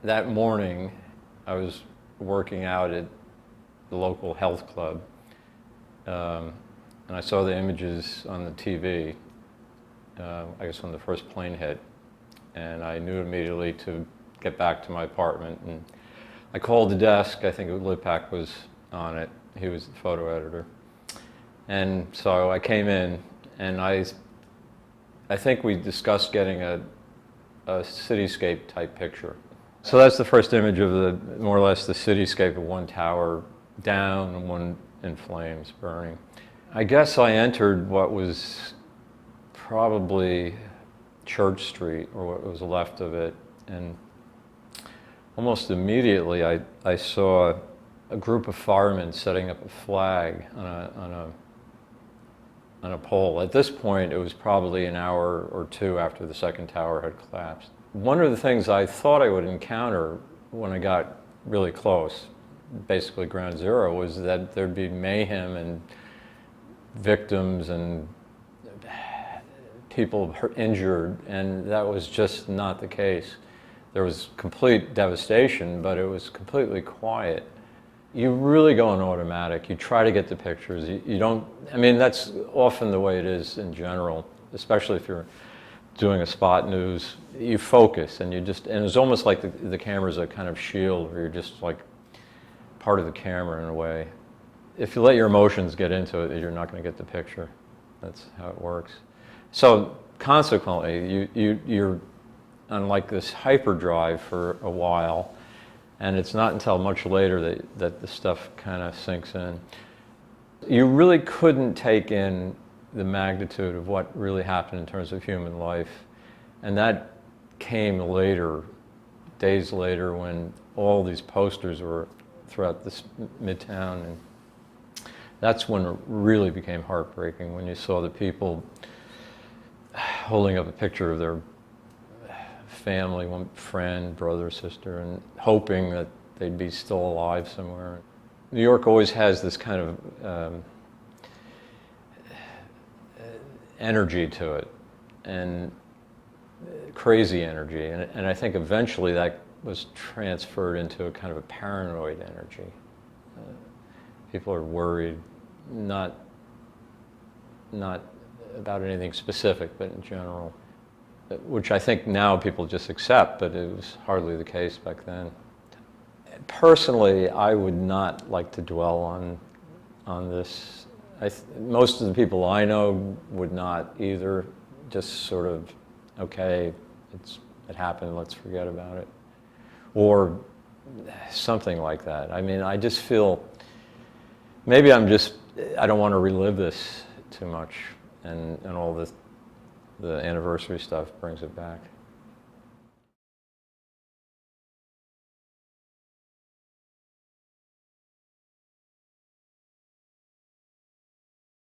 That morning, I was working out at the local health club, and I saw the images on the TV, I guess when the first plane hit, and I knew immediately to get back to my apartment. And I called the desk. I think Lipak was on it. He was the photo editor. And so I came in, and I think we discussed getting a cityscape type picture. So that's the first image of more or less the cityscape of one tower down and one in flames burning. I guess I entered what was probably Church Street, or what was left of it, and almost immediately I saw a group of firemen setting up a flag on a pole. At this point, it was probably an hour or two after the second tower had collapsed. One of the things I thought I would encounter when I got really close, basically ground zero, was that there'd be mayhem and victims and people injured, and that was just not the case. There was complete devastation, but it was completely quiet. You really go on automatic. You try to get the pictures. You don't, I mean, that's often the way it is in general, especially if you're doing a spot news. You focus, and and it's almost like the camera's a kind of shield where you're just like part of the camera in a way. If you let your emotions get into it, you're not going to get the picture. That's how it works. So consequently, you're on like this hyperdrive for a while, and it's not until much later that the stuff kind of sinks in. You really couldn't take in the magnitude of what really happened in terms of human life, and that came later, days later, when all these posters were throughout this Midtown, and that's when it really became heartbreaking, when you saw the people holding up a picture of their family, one friend, brother, sister, and hoping that they'd be still alive somewhere. New York always has this kind of energy to it, and crazy energy, and I think eventually that was transferred into a kind of a paranoid energy. People are worried, not about anything specific, but in general, which I think now people just accept, but it was hardly the case back then. Personally, I would not like to dwell on this. Most of the people I know would not either. Just sort of, okay, it happened, let's forget about it. Or something like that. I mean, I just feel, maybe I don't want to relive this too much, and all the anniversary stuff brings it back.